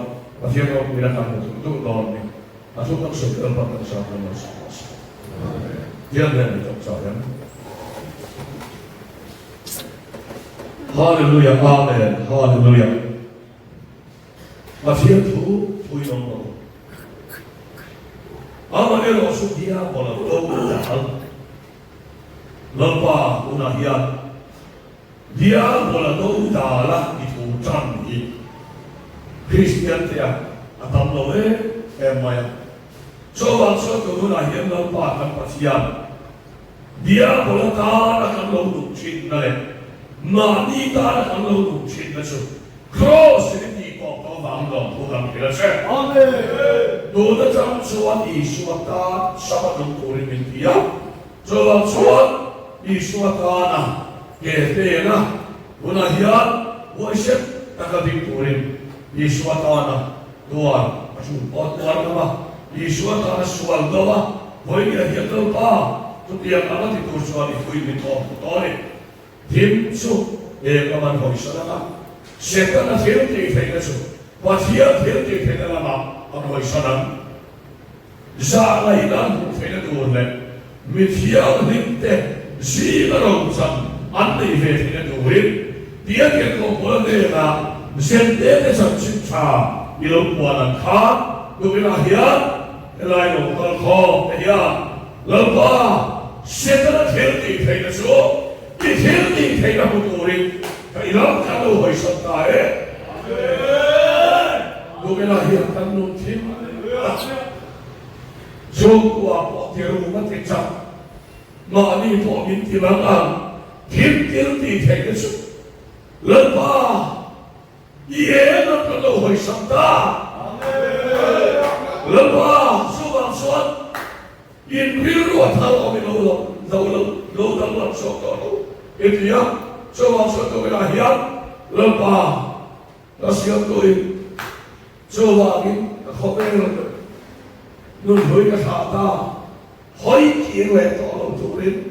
bác sĩ nó cũng là cái một lon này chúng ta sử dụng bằng sao nó Dios bendiga trong sao nhé. Hallelujah, amen, hallelujah. Và thiên thủ vui nông nông. Ama elo sudia bola đâu đã. Lampa una hian. Dia bola đâu đã là đi thủ trăng đi. Christian thế à? Atam lo em mày. So bang so tu na hian lampa kan pasian. Dia bola ta na kan lo du chin na le. Mà đi ta là kan lo du chin na su. Cross đi có vàng đồng thu làm cái gì? Amen. Đồ đã trong suốt đi suốt ta sắp đồng thu lên mình kia. Cho làm suốt đi suốt ta na kể thế na. Bữa nay hiền buổi sáng ta có đi thu lên đi suốt ta na. Tuan, chúng tuan mà đi suốt ta na suốt đó mà. Với cái hiện tượng ta, chúng ta làm thì tu suốt đi vui mình thọ thôi. Thêm số để các bạn hỏi sao đó. Sẽ có là thiếu thì phải là số, và thiếu thì phải là làm ông nói sao đó. Giá lại đang cũng phải là đồ này, mình thiếu linh tế, gì là đâu rằng anh đi về thì là đồ hết. Tiếc cái công của này là xem đến cái sản xuất trà, đi lâu qua là khác, đối với là hiền, cái này là một khó, cái hiền, lâu qua sẽ có là thiếu thì phải là số, cái thiếu thì phải là một đồ đi. Cái đó cả đồ hồi sống tại ấy. Đối với là hiện tăng nôn thêm. Dù qua bỏ tiêu mất thể trọng. Mà đi bỏ biến thì bằng ăn. Thêm tiếng thì thấy cái sự. Lần ba. Yế nó cả đồ hồi sống ta. Lần ba. Số bằng xuân. Yên riêng ruột thao ở bên lâu đăng làm số đó đâu. Yên thì á. Cho vào số tôi là hiến lâm bà nó siêu tôi cho vào cái không biết luôn với cái thả ta hỏi chuyện về tỏ lòng chủ đến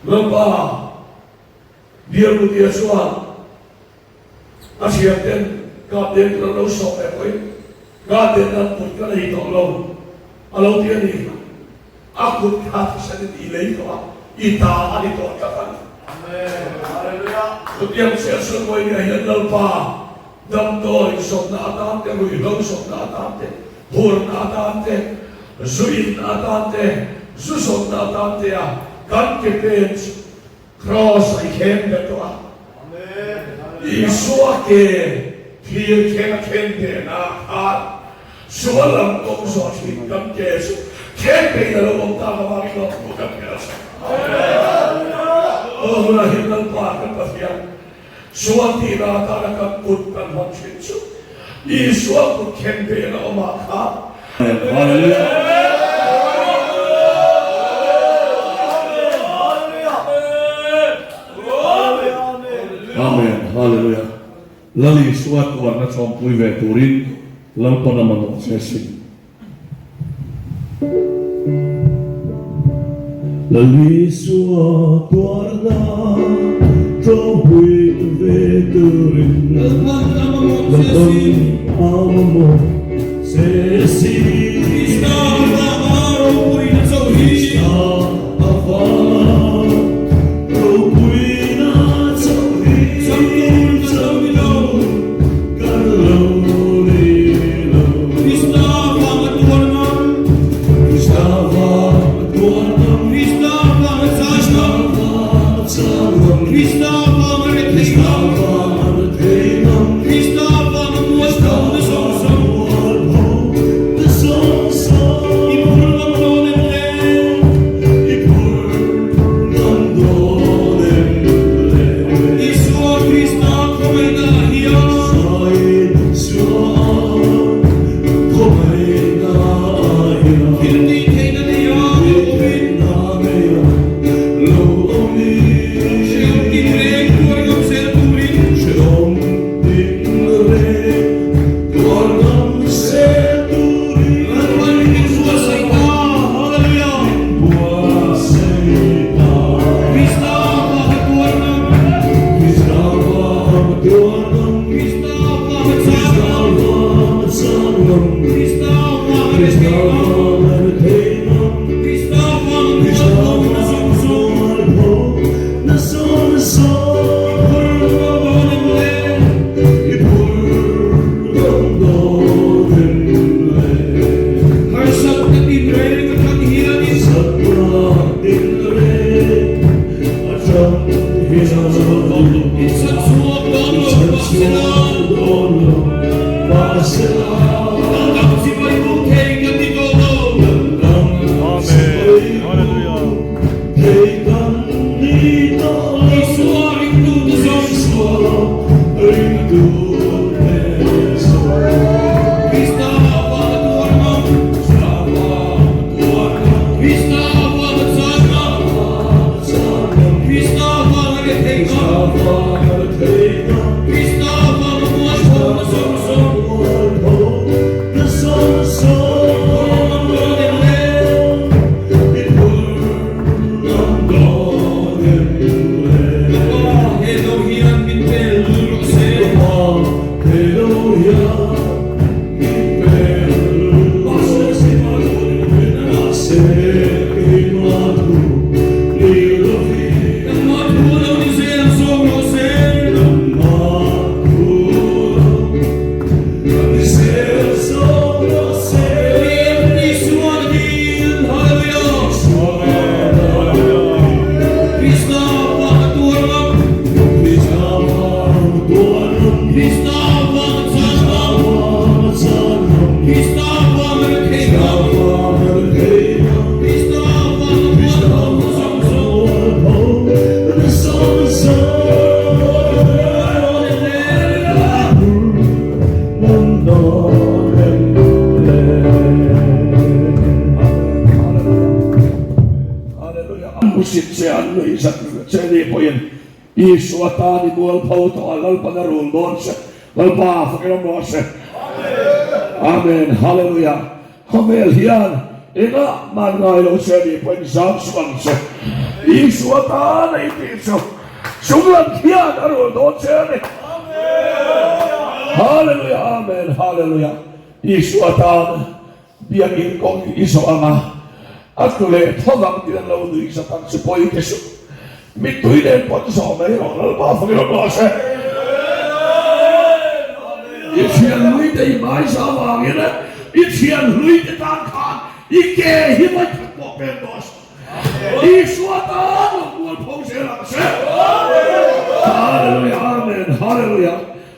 lâm bà điều một điều số à siêu tên gặp đến nó đâu sọ đẹp ấy gặp đến là một cái này tỏ lòng à lâu tiên đi à cũng khá sẽ đi lấy đó ít ta đi tỏ các bạn. Tụi em sẽ sửa quay ngày hiện lâu pa đâm đôi sốt nát tan thế rồi lâu sốt nát tan thế hồn nát tan thế duy nát tan thế susok na tantia kan kepens cross I came to Isua ke clear kena kente na hat sualam kong so kam kesu kente na lo ta ma ko kam kesu oh na hinan pa kan pasya suati na ta ka put kan hon chinsu Isua ku kente na ma ka Amen, haleluya. Lali suat warna sompui veturin, lampana manok sesi. Lali suat warna sompui veturin, lampana manok sesi. Isuatani buol pauto alal panarun bonse alpa fakiram bonse Amen haleluya Hamel hian ina mangailo sedi pen samswanse Isuatani itiso sunglan hian arun bonse Haleluya amen haleluya Isuatan biar ingkong iso ama atule thogam dinan launu isa tan supoi kesu Mittuinen potso meillä on paafakirokose. Itsien luite ei maisa vaangina. Itsien luite tankaan. Ikee hivat Pentos. Isuatan buat pengselang se. Haleluya, amen, haleluya.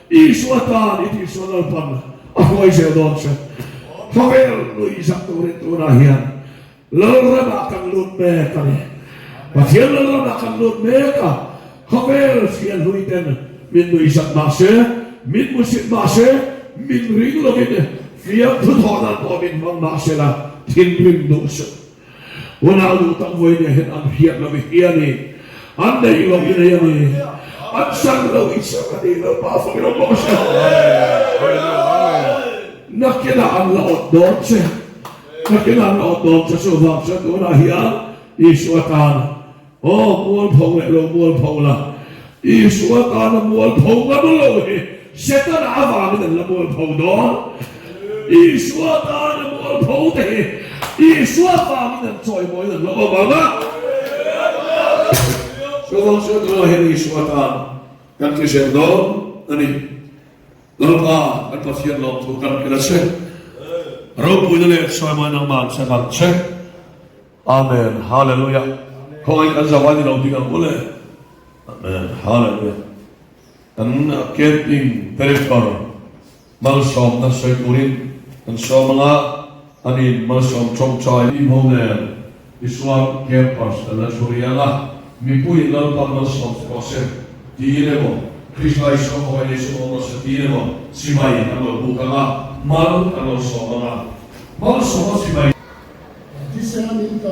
Isuatan itu soalpan. Aku isya donse. Havel lu isak turin turahian. Lalu akan lut mereka ni. Pasien lalu akan lut mereka. Havel sian lu iten min lu isak masih, min musik masih, min ring lo min. Fiat tutonan po min mang masih lah. Tinbing dosa. Wana lu tak boleh ni hen hiat lebih ni. Anda yang lebih ni. Ansang lu isak ni lu pafak lu dosa. Nakinaan laot doon siya. Nakinaan laot doon sa subang sa tunahia. Isuatan. Oh, mual pong lo, mual pong la. Isuatan ang mual pong na mulo eh. Setan awamin ang mual pong doon. Isuatan ang mual pong eh. Isuatan ang choy mo yun. Loko mga. Subang sa tunahia isuatan. Kan kisya doon. Ani. Lalpa, at pasien lang tukan kita se. Rau punya le sama nang man se kan se. Amen. Haleluya. Kau ingin zawadi lau tinggal boleh. Amen. Haleluya. Dan camping telefon malsom na sekurin dan somanga ani malsom chongchai imhonen iswam campus dan suriala mipui lalpa malsom proses diiremo. Kristai somo ini semua setirmo simai kalau bukanlah mal kalau somona mal semua simai. Di sana minta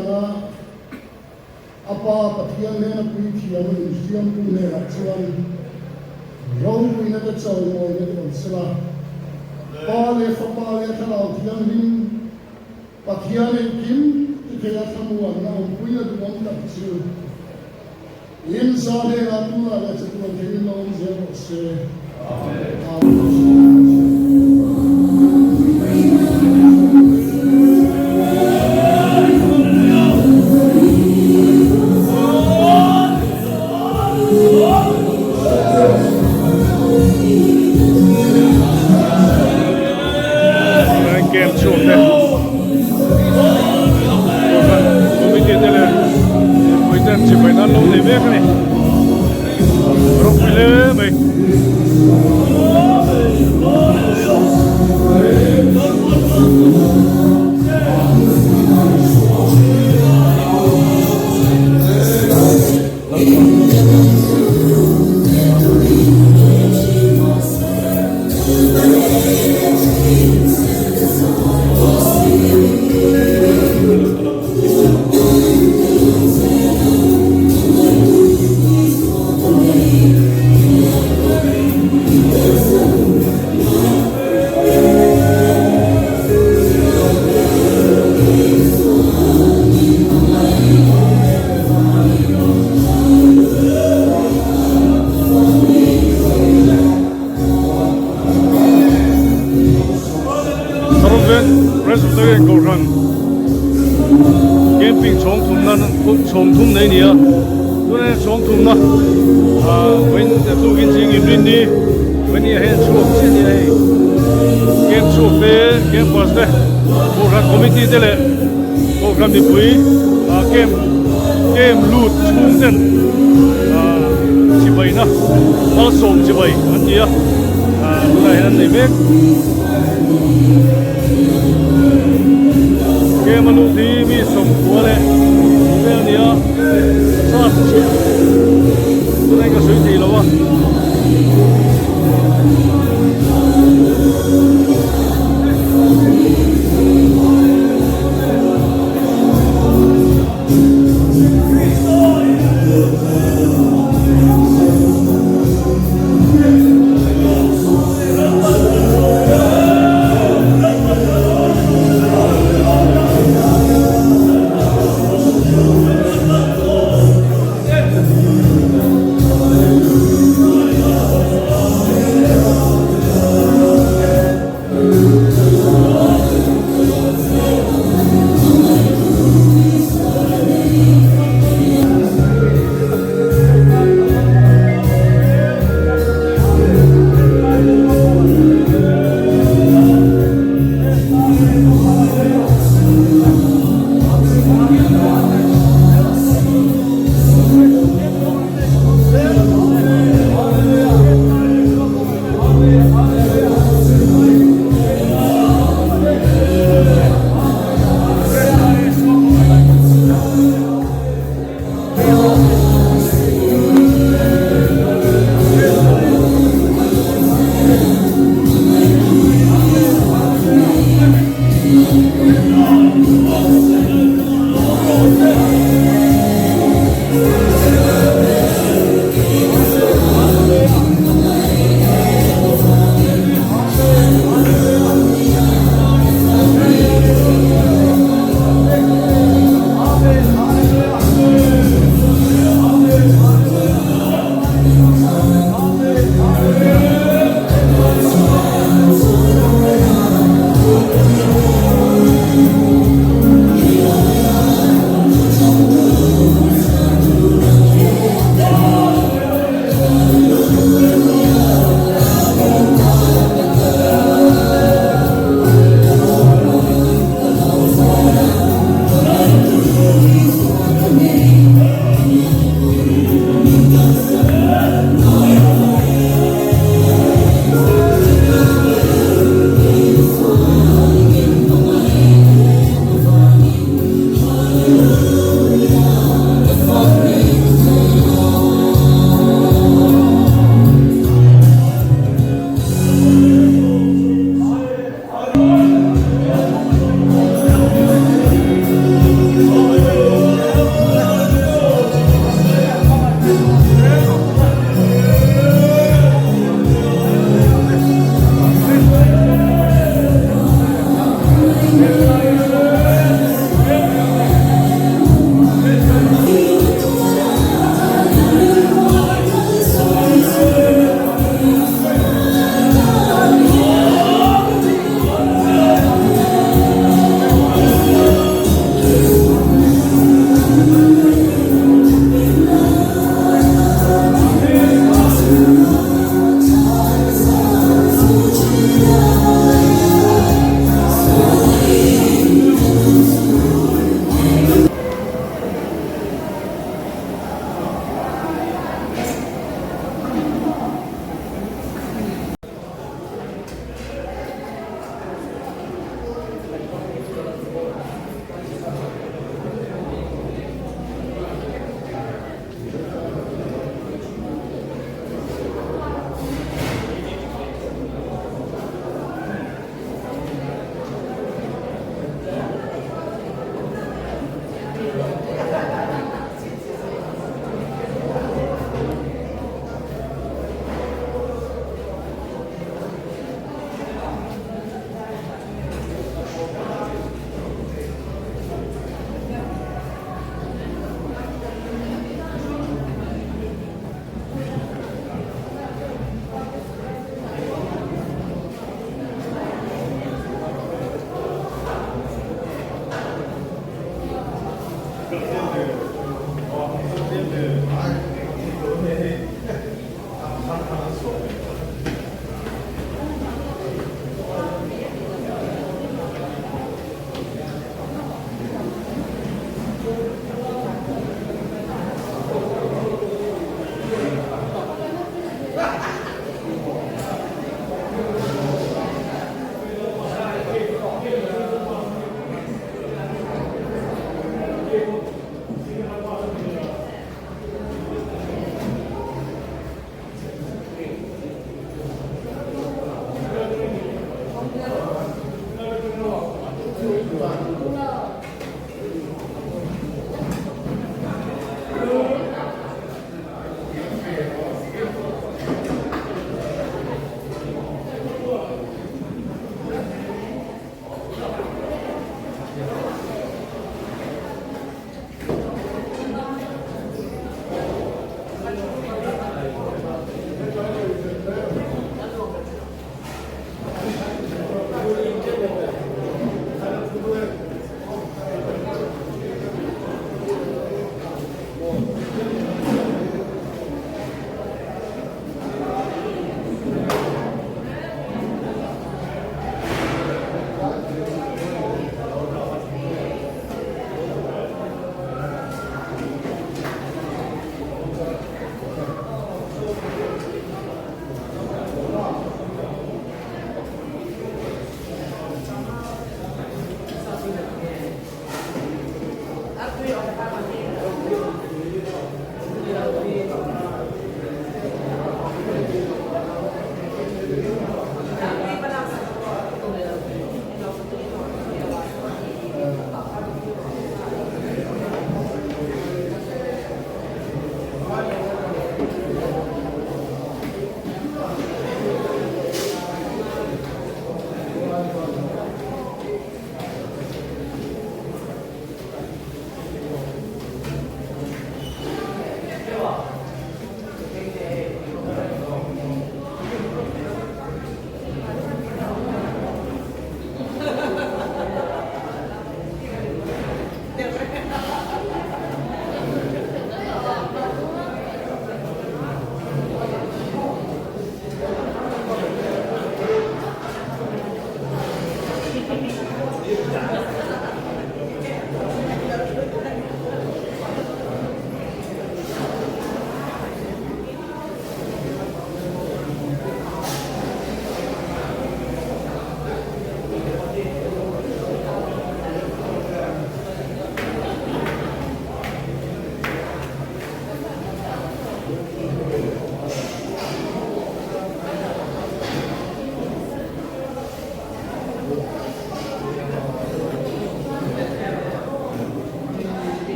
apa patian lena puisi yang museum punya racuan rong punya kacau mau ini konsela pale kalau tiang lim patian kim kita semua nak punya tuan tak kecil. Insane aku ada sebuah kehilangan zero se. Game show deh. Kami kita le, kita cipai nalo ni mereka ni. Rok pilih, baik. President Goran camping 총통 내니야 그래 총통나 when tu in sing in ni when you head to city game to fair game was there Goran committee dele program di pui game loot 총den 지바이나 also 지바이 안디야 그래 했는데 mek game loot di mi som kuale fair niya sa cái suy gì đâu á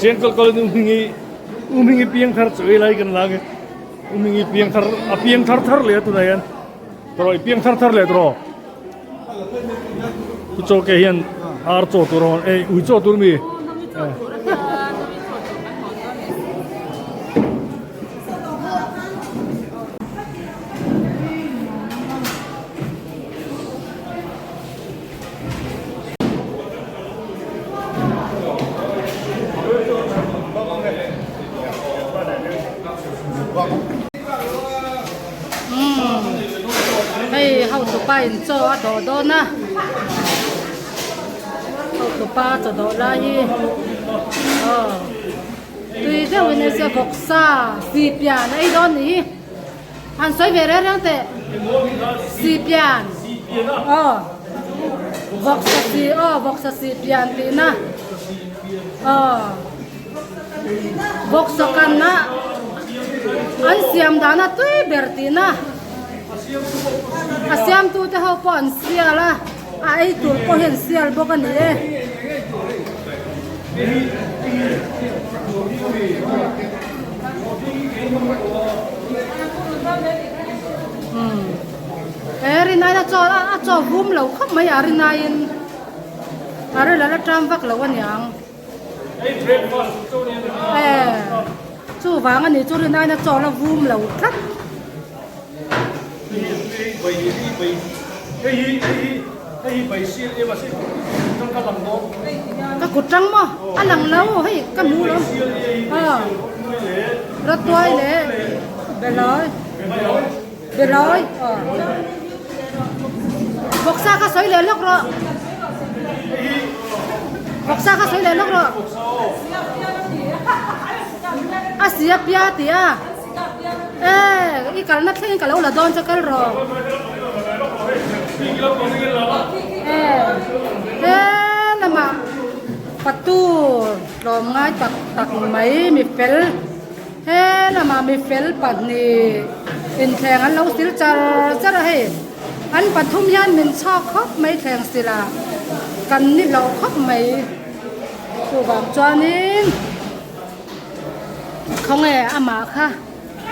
Chiang kal umingi piang thar chui lai kan lage umingi piang thar le tu na yan tro piang thar le tro tu cho ke hian ar cho tu ron e ui cho tu mi hay hậu tụ ba in cho ở đó đó na hậu tụ ba cho đó là gì tuy thế mình sẽ bóc xa xì pian ấy đó nhỉ anh xoay về đấy thế xì pian bóc xa xì pian thì na bóc xa can na anh xem đó na tuy berti na asiam tu te ho pon sia la ai tu ko hen sia bo kan ni ri nai na cho vum lo khop mai ari nai in ari la tram vak lo wan yang chu wang ani chu ri nai na cho la vum lo khat cái cột trắng mà ăn lằng lâu hay cái mũ lắm rất toy đấy bề lối bọc xa cái sấy lên lúc rồi bọc xa cái sấy lên lúc rồi siap ya tia cái nát lên cái lâu là don cho cái rồi là mà bắt tu làm ngay tắc mấy mi phèn là mà mi phèn bắt ni in thèn anh lâu xíu chả là hay anh bắt thum yan mình cho khóc mấy thèn xí là cần ni lâu khóc mấy tu vào cho nên không nghe ama kha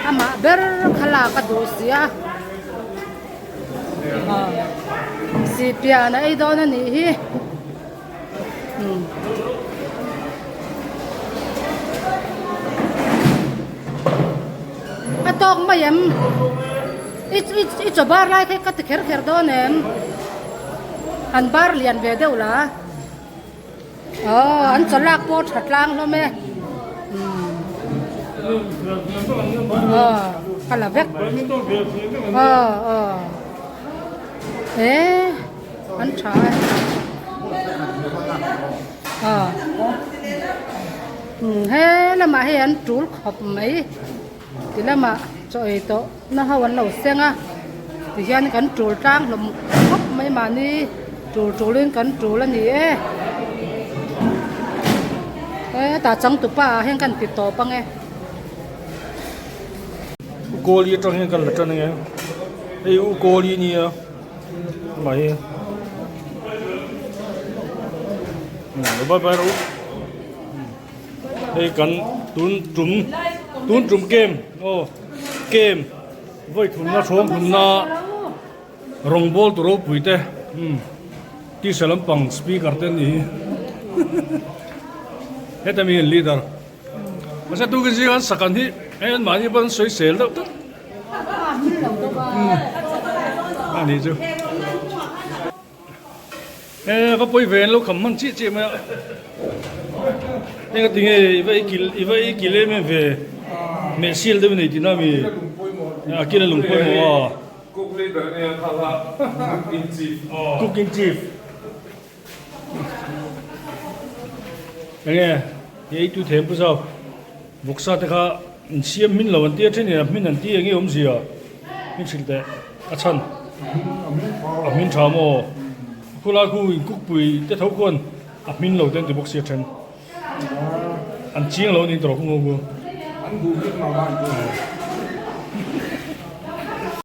ama ber khala ka do sia si pia na ai do na ni hi atok mayam it cho bar lai ka te kher do nem an bar lian ve deula an chalak po thatlang lo me là vét thế anh trời thế là mà hay anh trú hộp mấy thì là mà trời to nó hao anh lẩu sen á thì khi anh cắn trú trang là hộp mấy mà đi trú lên cắn trú là gì ấy thế ta trắng tụi ba hay cắn thịt to bằng nghe cô li trong hiện cần là chân nghe ai u cô li nhỉ mày bye bye rồi ai cần tún trùm game game với thùng na xuống thùng na rong ball tụi bụi thế tí sẽ làm bằng speaker tên gì hết là mình leader mà sẽ tu cái gì anh sẵn thì anh mà như vẫn sấy sấy đâu tất anh đi chứ có bôi về lúc khẩm măng chị mà nên cái tiếng này vậy kỹ lên về mẹ xịt đấy này thì nó bị kia là lùng bôi mà cooking chief nghe vậy tu thêm不少 vục sa thế cả xem mình lâu anh tiết trên này mình anh tiết nghe gì à mình xin thế chân mình chào mò khu la khu cúc bụi thế thấu quân mình lâu tên từ vục xe chân anh chiang lâu nên trò không ngon anh bùi biết màu vàng